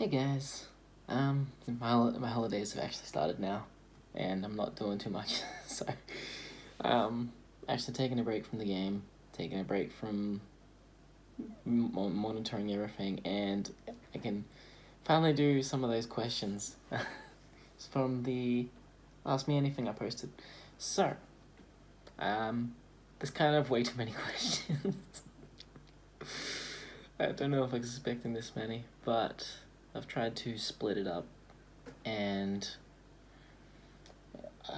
Hey guys, my holidays have actually started now, and I'm not doing too much, so um, actually taking a break from the game, taking a break from monitoring everything, and I can finally do some of those questions from the Ask Me Anything I posted. So, there's kind of way too many questions. I don't know if I was expecting this many, but I've tried to split it up and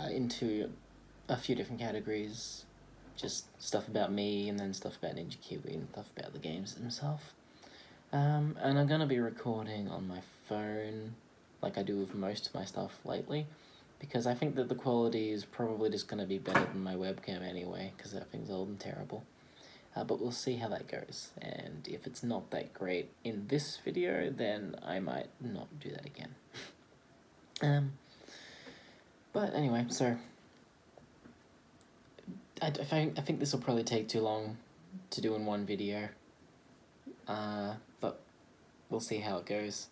into a few different categories. Just stuff about me, and then stuff about Ninja Kiwi, and stuff about the games themselves. And I'm gonna be recording on my phone, like I do with most of my stuff lately, because I think that the quality is probably just gonna be better than my webcam anyway, because that thing's old and terrible. But we'll see how that goes, and if it's not that great in this video, then I might not do that again. But anyway, so I think this will probably take too long to do in one video, but we'll see how it goes.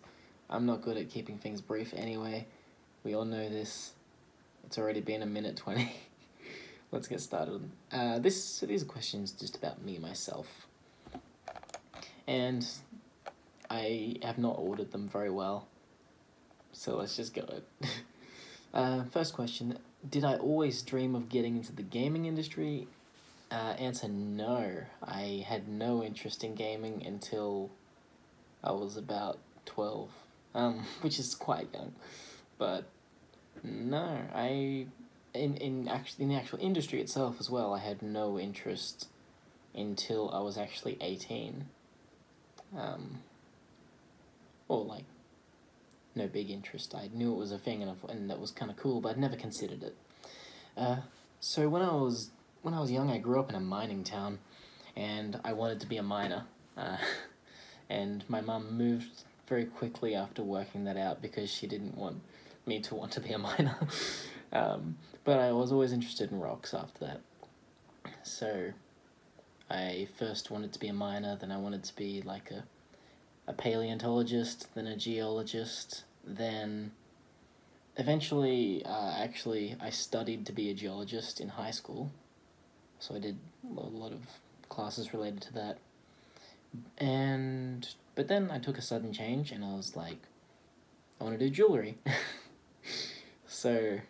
I'm not good at keeping things brief anyway. We all know this. It's already been a minute 20. Let's get started. These are questions just about me, myself. And I have not ordered them very well. So let's just go it. First question, did I always dream of getting into the gaming industry? Answer, no. I had no interest in gaming until I was about 12, which is quite young. But no, in the actual industry itself as well, I had no interest until I was actually 18. Or like, no big interest. I knew it was a thing and that was kind of cool, but I'd never considered it. So when I was young, I grew up in a mining town, and I wanted to be a miner. And my mum moved very quickly after working that out because she didn't want me to want to be a miner. But I was always interested in rocks after that. So I first wanted to be a miner, then I wanted to be like a paleontologist, then a geologist, then eventually, actually, I studied to be a geologist in high school, so I did a lot of classes related to that. But then I took a sudden change, and I was like, I want to do jewelry. So,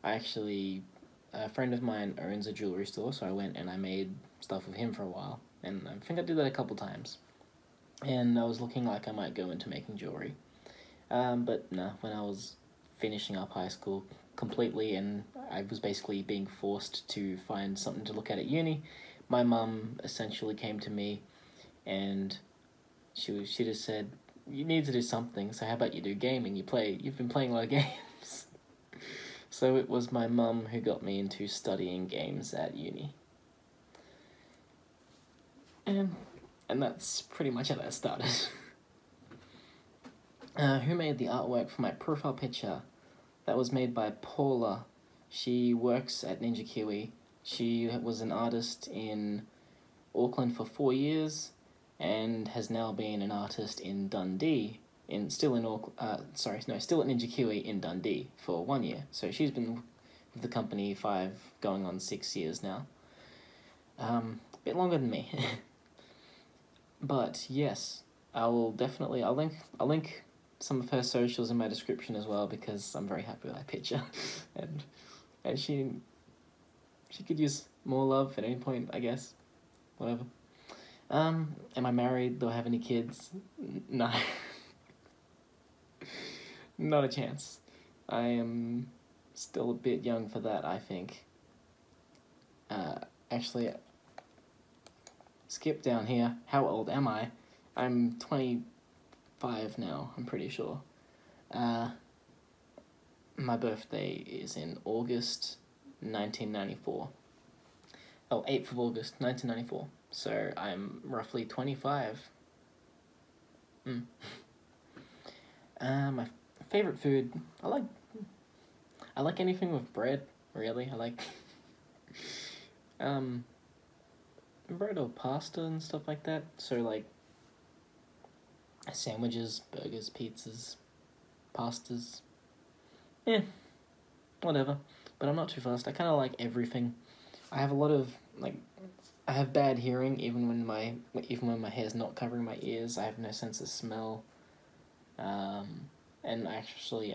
a friend of mine owns a jewelry store, so I went and I made stuff with him for a while, and I think I did that a couple times. And I was looking like I might go into making jewelry. But no, when I was finishing up high school completely and I was basically being forced to find something to look at uni, my mum essentially came to me and she just said, you need to do something, so how about you do gaming? You've been playing a lot of games. So it was my mum who got me into studying games at uni. And that's pretty much how that started. Who made the artwork for my profile picture? That was made by Paula. She works at Ninja Kiwi. She was an artist in Auckland for 4 years and has now been an artist in Dundee. Still at Ninja Kiwi in Dundee for 1 year. So she's been with the company 5, going on 6 years now. A bit longer than me. But yes, I'll link some of her socials in my description as well, because I'm very happy with that picture. and she could use more love at any point, I guess. Whatever. Am I married? Do I have any kids? No. Not a chance. I am still a bit young for that, I think. Actually, skip down here. How old am I? I'm 25 now, I'm pretty sure. My birthday is in August 1994. Oh, 8th of August 1994. So I'm roughly 25. My favorite food, I like anything with bread, really. I like bread or pasta and stuff like that. So like Sandwiches, burgers, pizzas, pastas. Yeah, whatever. But I'm not too fussed. I kind of like everything. I have a lot of, like, I have bad hearing even when my hair's not covering my ears. I have no sense of smell. And actually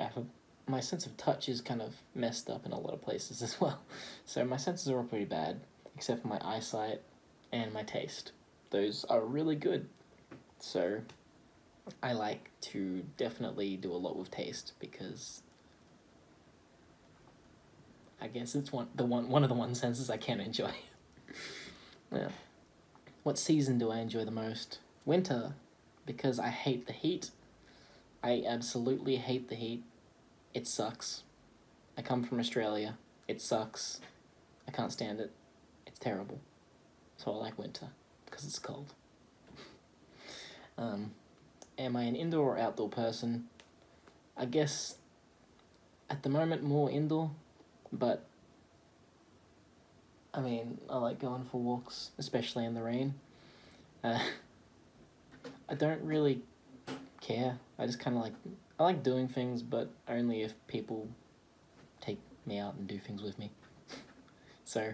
my sense of touch is kind of messed up in a lot of places as well. So my senses are all pretty bad, except for my eyesight and my taste. Those are really good. So I like to definitely do a lot with taste because I guess it's one of the one senses I can enjoy. Yeah. What season do I enjoy the most? Winter, because I hate the heat. I absolutely hate the heat. It sucks. I come from Australia. It sucks. I can't stand it. It's terrible. So I like winter, because it's cold. Am I an indoor or outdoor person? I guess at the moment more indoor, but I mean, I like going for walks, especially in the rain. I don't really care. I just kind of I like doing things, but only if people take me out and do things with me. So,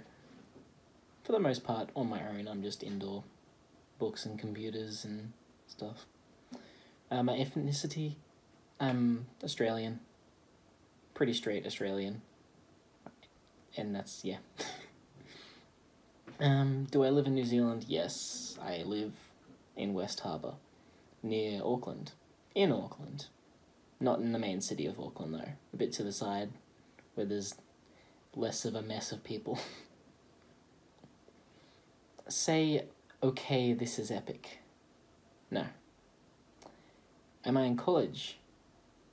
for the most part, on my own, I'm just indoor. Books and computers and stuff. My ethnicity, I'm Australian. Pretty straight Australian. And that's, yeah. Do I live in New Zealand? Yes, I live in West Harbour, near Auckland. In Auckland. Not in the main city of Auckland, though. A bit to the side, where there's less of a mess of people. Say, okay, this is epic. No. Am I in college?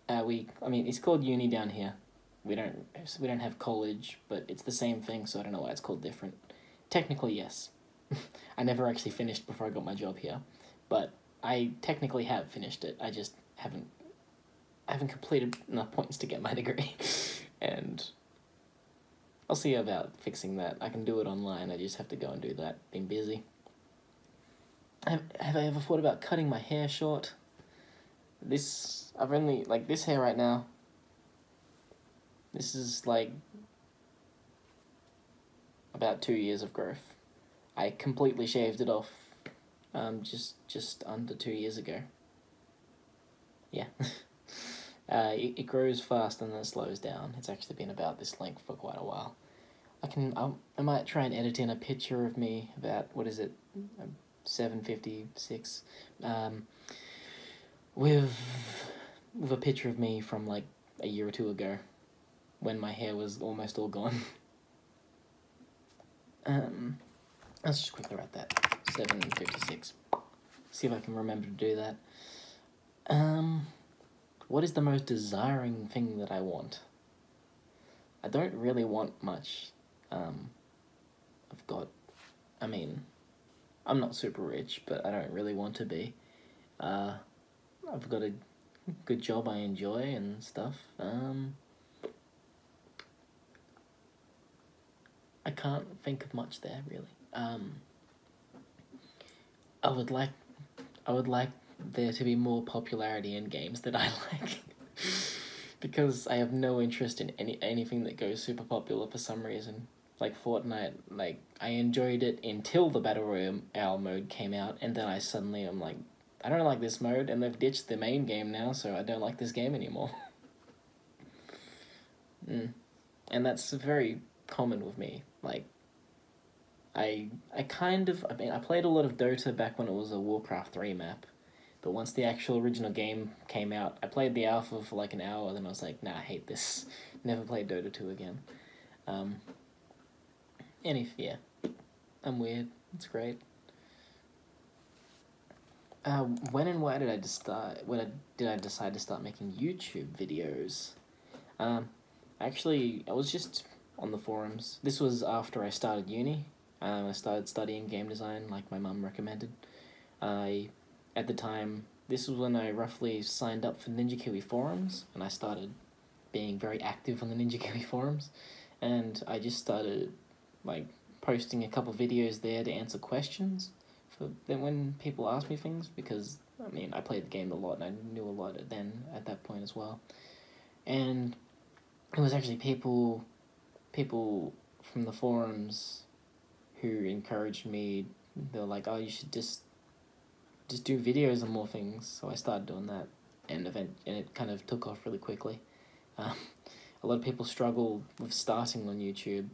I mean, it's called uni down here. We don't have college, but it's the same thing, so I don't know why it's called different. Technically, yes. I never actually finished before I got my job here, but I technically have finished it. I just haven't completed enough points to get my degree, and I'll see about fixing that. I can do it online. I just have to go and do that. Been busy. Have I ever thought about cutting my hair short? I've only, this hair right now, this is, about 2 years of growth. I completely shaved it off, just under 2 years ago. Yeah. It grows fast and then slows down. It's actually been about this length for quite a while. I might try and edit in a picture of me about, 7:56, with a picture of me from a year or two ago, when my hair was almost all gone. Let's just quickly write that. 7:56. See if I can remember to do that. What is the most desiring thing that I want? I don't really want much. I'm not super rich, but I don't really want to be. I've got a good job I enjoy and stuff. I can't think of much there, really. I would like there to be more popularity in games that I like. Because I have no interest in anything that goes super popular for some reason. Like Fortnite, I enjoyed it until the Battle Royale mode came out, and then I am like, I don't like this mode, and they've ditched the main game now, so I don't like this game anymore. And that's very common with me. I played a lot of Dota back when it was a Warcraft 3 map, but once the actual original game came out, I played the alpha for an hour, then I was like, nah, I hate this. Never played Dota 2 again. Yeah, I'm weird. It's great. When and why did I decide to start making YouTube videos? Actually, I was just on the forums. This was after I started uni. I started studying game design like my mum recommended. At the time, this was when I roughly signed up for Ninja Kiwi forums, and I started being very active on the Ninja Kiwi forums, and I just started posting a couple videos there to answer questions when people ask me things, because I mean, I played the game a lot, and I knew a lot then at that point as well. And it was actually people from the forums who encouraged me. They were like, "Oh, you should just do videos and more things." So I started doing that, and it kind of took off really quickly. Um, a lot of people struggle with starting on YouTube,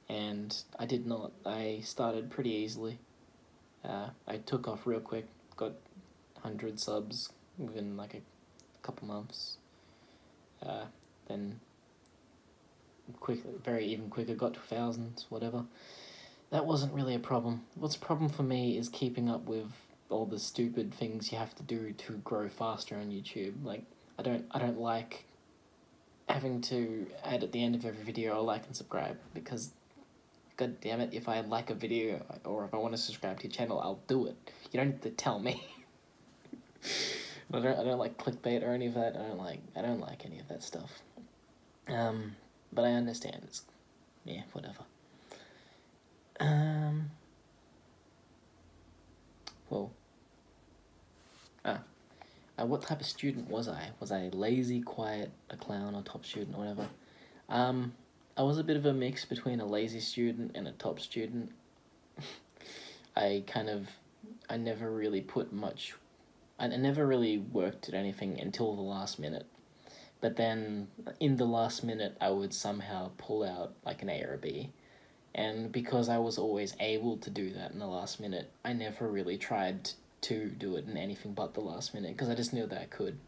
and I did not. I started pretty easily. I took off real quick, got 100 subs within like a couple months. Then even quicker, got to thousands, whatever. That wasn't really a problem. What's a problem for me is keeping up with all the stupid things you have to do to grow faster on YouTube. Like, I don't like having to add at the end of every video, like and subscribe, because god damn it, if I like a video or if I want to subscribe to your channel, I'll do it. You don't need to tell me. I don't like clickbait or any of that. I don't like any of that stuff. But I understand. It's, yeah, whatever. Well, what type of student was I? Was I lazy, quiet, a clown, or top student, or whatever? I was a bit of a mix between a lazy student and a top student. I never really put much... I never really worked at anything until the last minute. But then, in the last minute, I would somehow pull out, like, an A or a B. And because I was always able to do that in the last minute, I never really tried to do it in anything but the last minute, because I just knew that I could.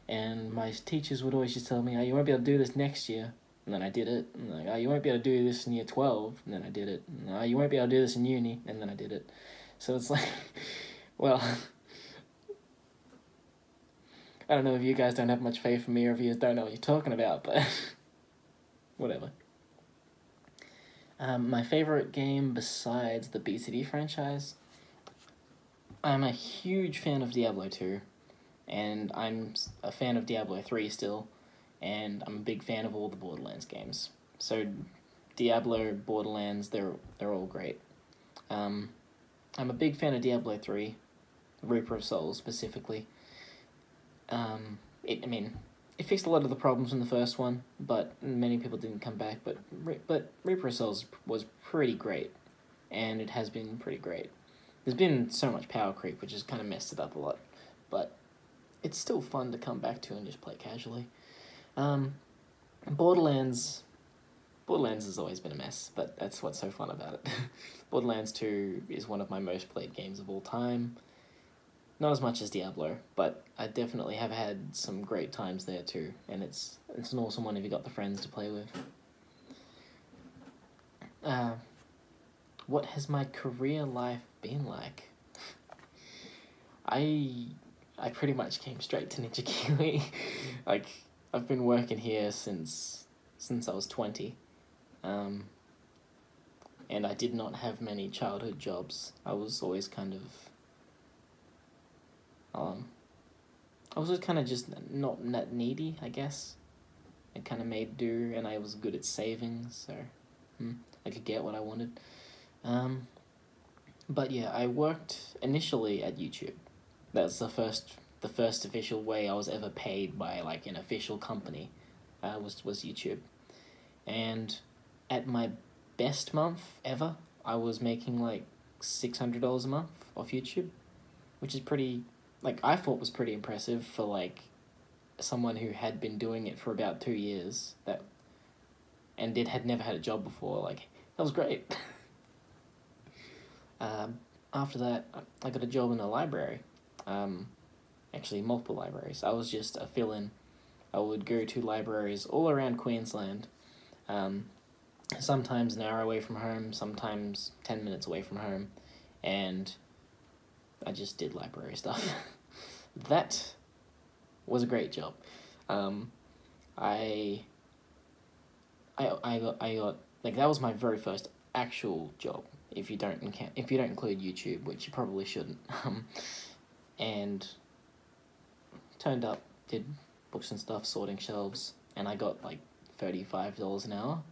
And my teachers would always just tell me, "Oh, you won't be able to do this next year." And then I did it. And like, "Oh, you won't be able to do this in year 12. And then I did it. And, "Oh, you won't be able to do this in uni." And then I did it. So it's like, well... I don't know if you guys don't have much faith in me or if you don't know what you're talking about, but whatever. My favorite game besides the BCD franchise, I'm a huge fan of Diablo 2, and I'm a fan of Diablo 3 still, and I'm a big fan of all the Borderlands games. So Diablo, Borderlands, they're all great. I'm a big fan of Diablo 3, Reaper of Souls specifically. It fixed a lot of the problems in the first one, but many people didn't come back, but Reaper of Souls was pretty great, and it has been pretty great. There's been so much power creep, which has kind of messed it up a lot, but it's still fun to come back to and just play casually. Borderlands has always been a mess, but that's what's so fun about it. Borderlands 2 is one of my most played games of all time. Not as much as Diablo, but I definitely have had some great times there too, and it's an awesome one if you got the friends to play with. What has my career life been like? I pretty much came straight to Ninja Kiwi. Like, I've been working here since I was 20. And I did not have many childhood jobs. I was always kind of... I was just not that needy, I guess. I kind of made do, and I was good at savings, so I could get what I wanted. But yeah, I worked initially at YouTube. That's the first official way I was ever paid by like an official company. Was YouTube, and at my best month ever, I was making like $600 a month off YouTube, which is pretty. Like, I thought was pretty impressive for, like, someone who had been doing it for about 2 years, and had never had a job before. Like, that was great. After that, I got a job in a library. Actually, multiple libraries. I was just a fill-in. I would go to libraries all around Queensland, sometimes an hour away from home, sometimes 10 minutes away from home, and... I just did library stuff. That was a great job. I got like, that was my very first actual job. If you don't include YouTube, which you probably shouldn't. And turned up, did books and stuff, sorting shelves, and I got like $35 an hour.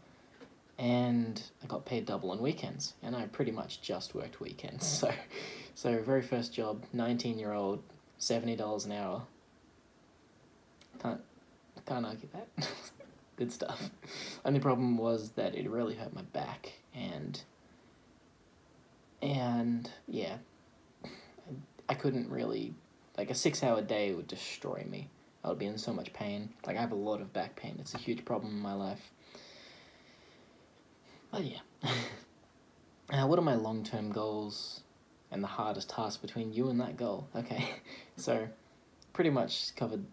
And I got paid double on weekends, and I pretty much just worked weekends, so very first job, 19-year-old, $70 an hour. Can't argue that. Good stuff. Only problem was that it really hurt my back, and yeah, I couldn't really, like, a 6-hour day would destroy me. I would be in so much pain. Like, I have a lot of back pain. It's a huge problem in my life. But yeah. What are my long-term goals and the hardest task between you and that goal? Okay, so pretty much covered.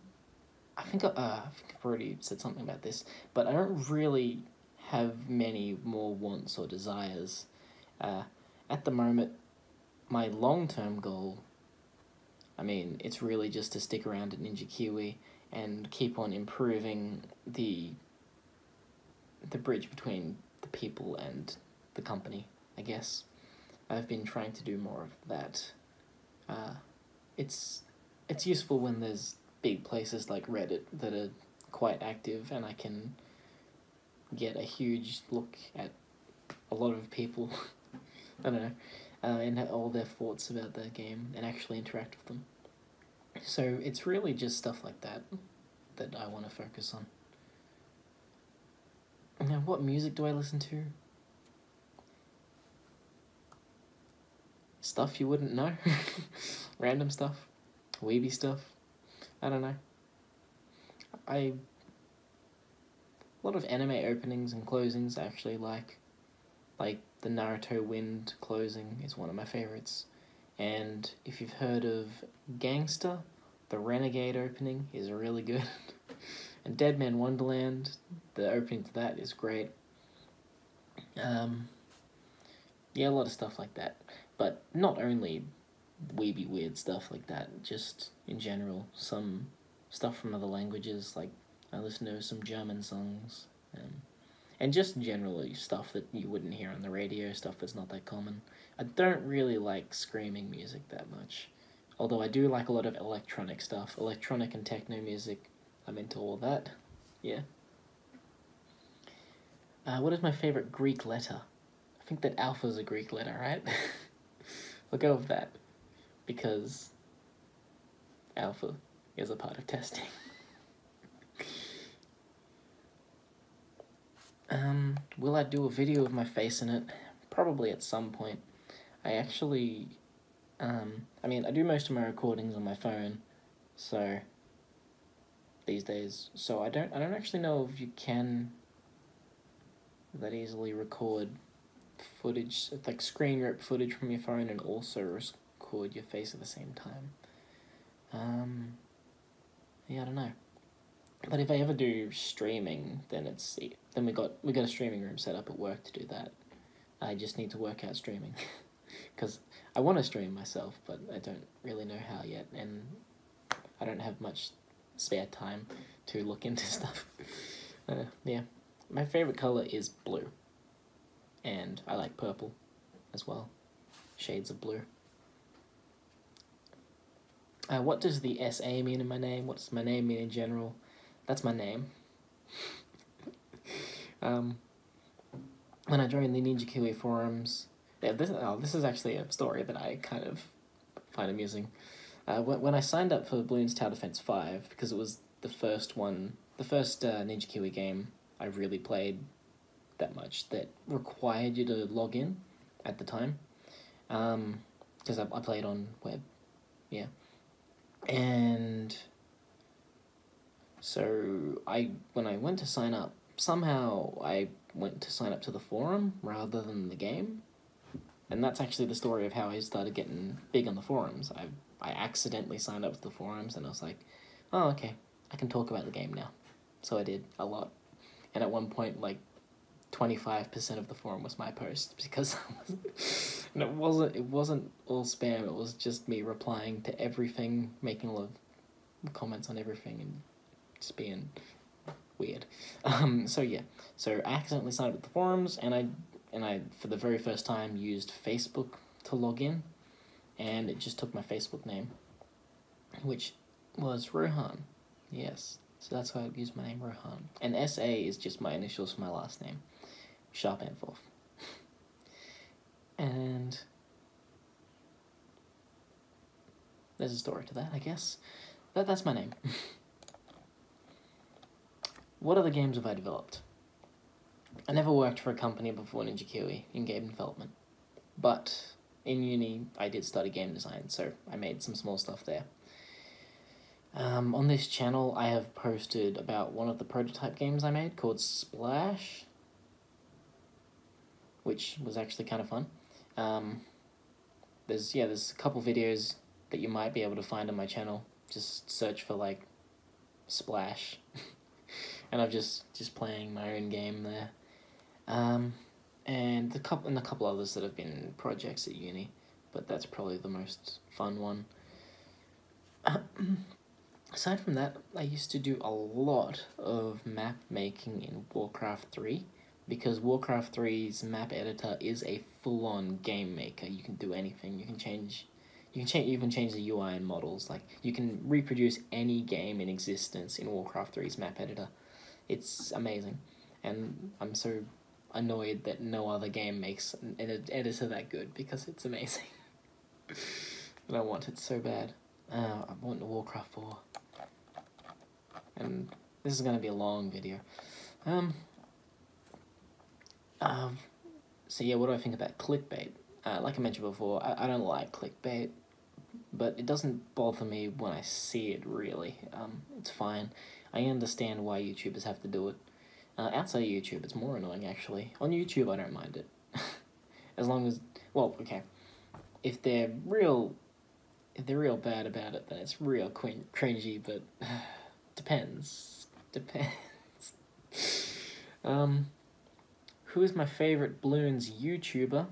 I think I've already said something about this, but I don't really have many more wants or desires. At the moment, my long-term goal, I mean, it's really just to stick around at Ninja Kiwi and keep on improving the bridge between the people and the company, I guess. I've been trying to do more of that. It's useful when there's big places like Reddit that are quite active, and I can get a huge look at a lot of people, I don't know, and all their thoughts about their game, and actually interact with them. So it's really just stuff like that that I want to focus on. Now, what music do I listen to? Stuff you wouldn't know. Random stuff. Weeby stuff. I don't know. A lot of anime openings and closings I actually like. Like the Naruto Wind closing is one of my favorites. And if you've heard of Gangsta, the Renegade opening is really good. And Dead Man Wonderland, the opening to that is great. Yeah, a lot of stuff like that. But not only weeby weird stuff like that, just in general, some stuff from other languages, like I listen to some German songs, and just generally stuff that you wouldn't hear on the radio, stuff that's not that common. I don't really like screaming music that much, although I do like a lot of electronic stuff, electronic and techno music. I'm into all that, yeah. What is my favourite Greek letter? I think that alpha's a Greek letter, right? We'll go with that, because alpha is a part of testing. Will I do a video of my face in it? Probably at some point. I actually, I mean, I do most of my recordings on my phone, so, these days, so I don't actually know if you can that easily record footage, like screen rip footage from your phone and also record your face at the same time. Yeah, I don't know. But if I ever do streaming, then we got a streaming room set up at work to do that. I just need to work out streaming, because I want to stream myself, but I don't really know how yet, and I don't have much spare time to look into stuff. Yeah, my favorite color is blue, and I like purple as well, shades of blue. What does the SA mean in my name? What does my name mean in general? That's my name. When I joined the Ninja Kiwi forums, yeah, this is actually a story that I kind of find amusing. When I signed up for Bloons Tower Defense 5, because it was the first Ninja Kiwi game I really played that much that required you to log in at the time, because I played on web, yeah, and so when I went to sign up, somehow I went to sign up to the forum rather than the game, and that's actually the story of how I started getting big on the forums. I accidentally signed up to the forums, and I was like, oh, okay, I can talk about the game now. So I did a lot, and at one point, like, 25% of the forum was my post, because and it wasn't all spam. It was just me replying to everything, making a lot of comments on everything, and just being weird. So yeah, so I accidentally signed up with the forums, and I for the very first time used Facebook to log in, and it just took my Facebook name, which was Rohan. Yes, so that's why I used my name, Rohan. And SA is just my initials for my last name, Sharp and Forth. And there's a story to that, I guess. That's my name. What other games have I developed? I never worked for a company before Ninja Kiwi in game development, but in uni I did study game design, so I made some small stuff there. On this channel I have posted about one of the prototype games I made called Splash, which was actually kind of fun. There's a couple videos that you might be able to find on my channel. Just search for like Splash, and I'm just playing my own game there. And a couple others that have been projects at uni, but that's probably the most fun one. Aside from that, I used to do a lot of map making in Warcraft 3, because Warcraft 3's map editor is a full-on game maker. You can do anything. You can even change the UI and models. Like, you can reproduce any game in existence in Warcraft 3's map editor. It's amazing, and I'm so annoyed that no other game makes an editor that good, because it's amazing. And I want it so bad. I want Warcraft 4. And this is going to be a long video. So yeah, what do I think about clickbait? Like I mentioned before, I don't like clickbait, but it doesn't bother me when I see it, really. It's fine. I understand why YouTubers have to do it. Outside of YouTube, it's more annoying, actually. On YouTube, I don't mind it. As long as, well, okay. If they're real bad about it, then it's real cringy, but depends. Who is my favorite Bloons YouTuber?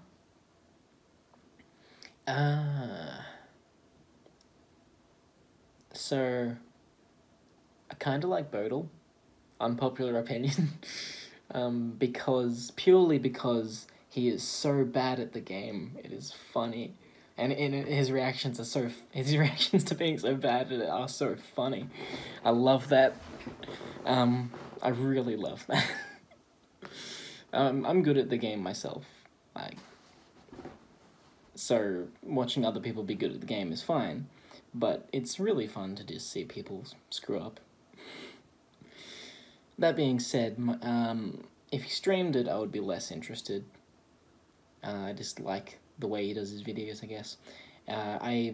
So I kind of like Bodil. Unpopular opinion. Purely because he is so bad at the game. It is funny. And his reactions to being so bad at it are so funny. I love that. I really love that. I'm good at the game myself. So watching other people be good at the game is fine, but it's really fun to just see people screw up. That being said, if he streamed it, I would be less interested. I just like the way he does his videos, I guess. I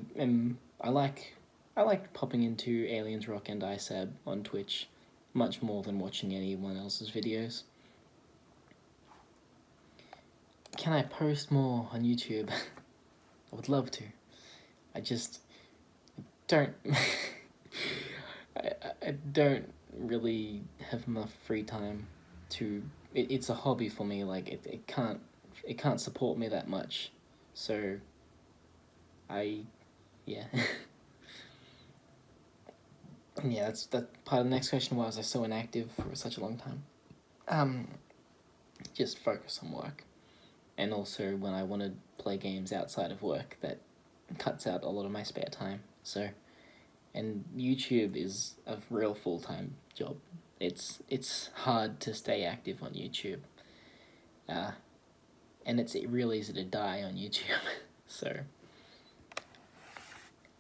like popping into Aliens Rock and ISAB on Twitch much more than watching anyone else's videos. Can I post more on YouTube? I would love to. I just don't. I don't really have enough free time to. It's a hobby for me. Like it can't support me that much. So yeah. Yeah, that's part of the next question. Why was I so inactive for such a long time? Just focus on work. And also when I want to play games outside of work, that cuts out a lot of my spare time. So, and YouTube is a real full-time job. It's hard to stay active on YouTube. And it's real easy to die on YouTube. So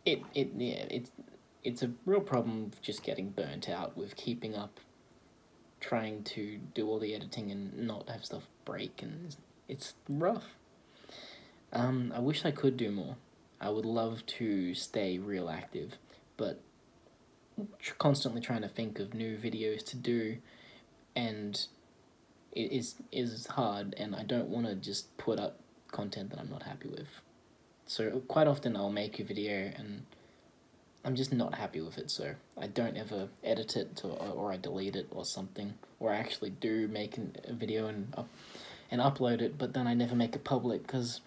it's a real problem just getting burnt out with keeping up, trying to do all the editing and not have stuff break, and it's rough. I wish I could do more. I would love to stay real active, but constantly trying to think of new videos to do, and it is hard, and I don't want to just put up content that I'm not happy with. So quite often I'll make a video and I'm just not happy with it, so I don't ever edit it or I delete it or something, or I actually do make a video and upload it, but then I never make it public, because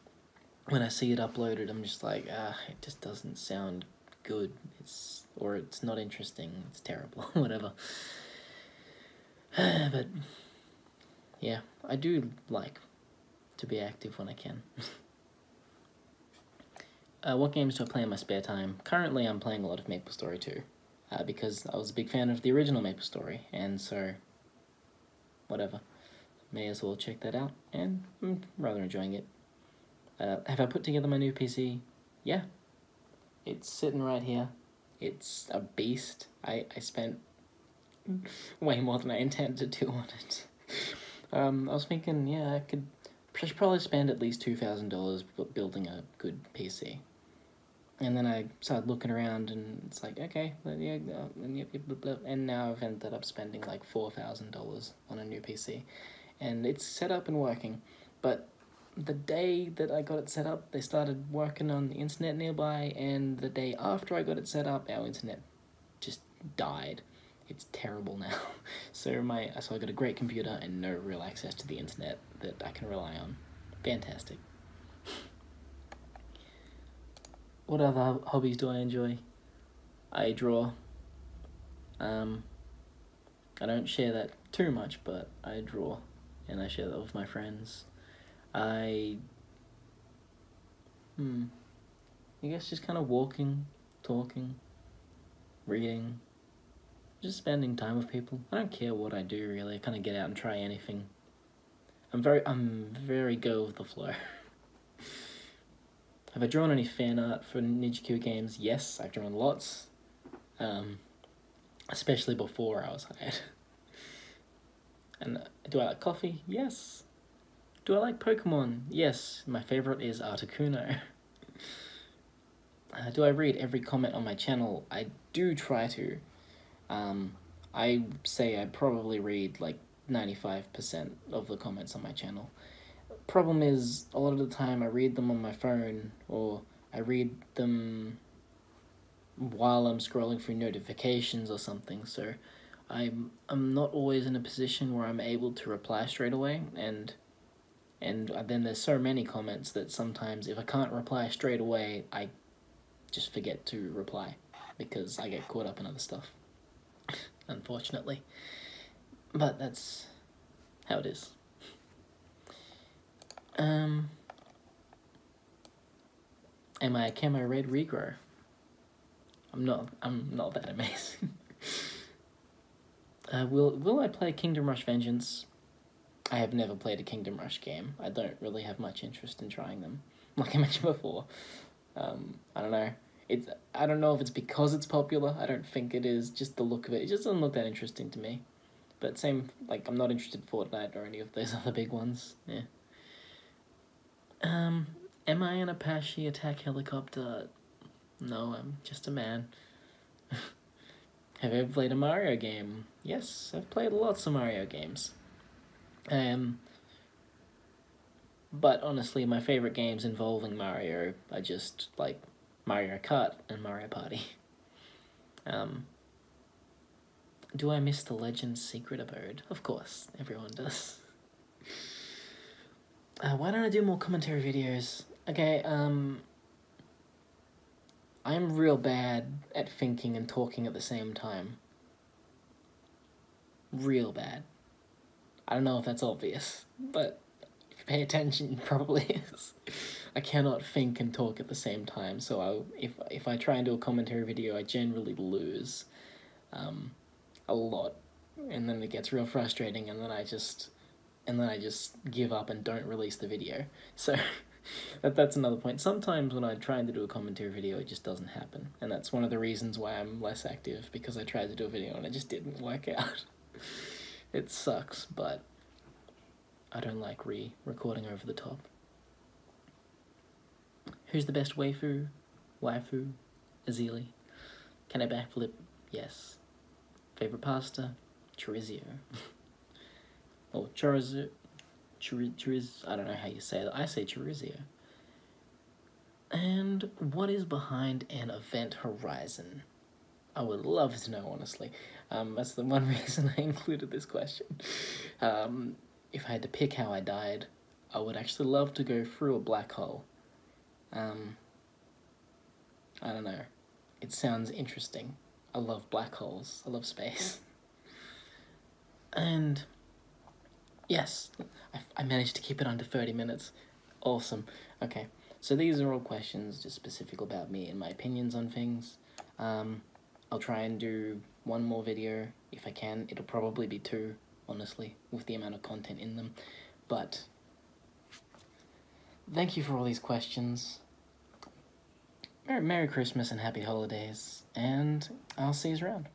when I see it uploaded, I'm just like, it just doesn't sound good, it's not interesting, it's terrible, whatever. But yeah, I do like to be active when I can. What games do I play in my spare time? Currently, I'm playing a lot of MapleStory 2, because I was a big fan of the original MapleStory, and so, whatever. May as well check that out, and I'm rather enjoying it. Have I put together my new PC? Yeah. It's sitting right here. It's a beast. I spent way more than I intended to on it. I was thinking, yeah, I should probably spend at least $2,000 building a good PC. And then I started looking around, and it's like, okay, yeah, and now I've ended up spending like $4,000 on a new PC. And it's set up and working, but the day that I got it set up, they started working on the internet nearby, and the day after I got it set up, our internet just died. It's terrible now. So I got a great computer and no real access to the internet that I can rely on. Fantastic. What other hobbies do I enjoy? I draw. I don't share that too much, but I draw, and I share that with my friends. I guess just kind of walking, talking, reading, just spending time with people. I don't care what I do, really. I kind of get out and try anything. I'm very go with the flow. Have I drawn any fan art for Ninja Kiwi games? Yes, I've drawn lots. Especially before I was hired. And do I like coffee? Yes. Do I like Pokemon? Yes. My favorite is Articuno. Do I read every comment on my channel? I do try to. I say I probably read like 95% of the comments on my channel. Problem is, a lot of the time I read them on my phone, or I read them while I'm scrolling through notifications or something, so I'm not always in a position where I'm able to reply straight away, and then there's so many comments that sometimes if I can't reply straight away, I just forget to reply, because I get caught up in other stuff, unfortunately. But that's how it is. Am I a camo red regrow? I'm not that amazing. Will I play Kingdom Rush Vengeance? I have never played a Kingdom Rush game. I don't really have much interest in trying them. Like I mentioned before. I don't know. I don't know if it's because it's popular. I don't think it is. Just the look of it. It just doesn't look that interesting to me. But same, like, I'm not interested in Fortnite or any of those other big ones. Yeah. Am I an Apache attack helicopter? No, I'm just a man. Have I ever played a Mario game? Yes, I've played lots of Mario games. But honestly, my favorite games involving Mario are just, like, Mario Kart and Mario Party. Do I miss the Legend's secret abode? Of course, everyone does. Why don't I do more commentary videos? Okay, I'm real bad at thinking and talking at the same time. Real bad. I don't know if that's obvious, but if you pay attention, it probably is. I cannot think and talk at the same time, so if I try and do a commentary video, I generally lose a lot, and then it gets real frustrating, and then I just give up and don't release the video. So that's another point. Sometimes when I try to do a commentary video, it just doesn't happen, and that's one of the reasons why I'm less active, because I tried to do a video and it just didn't work out. It sucks, but I don't like recording over the top. Who's the best waifu? Azili. Can I backflip? Yes. Favorite pasta? Chorizo. Or chorizo. I don't know how you say that. I say chorizo. And what is behind an event horizon? I would love to know, honestly. That's the one reason I included this question. If I had to pick how I died, I would actually love to go through a black hole. I don't know. It sounds interesting. I love black holes. I love space. And yes, I managed to keep it under 30 minutes. Awesome. Okay, so these are all questions just specific about me and my opinions on things. I'll try and do one more video if I can. It'll probably be 2, honestly, with the amount of content in them. But thank you for all these questions. Merry Christmas and happy holidays, and I'll see you around.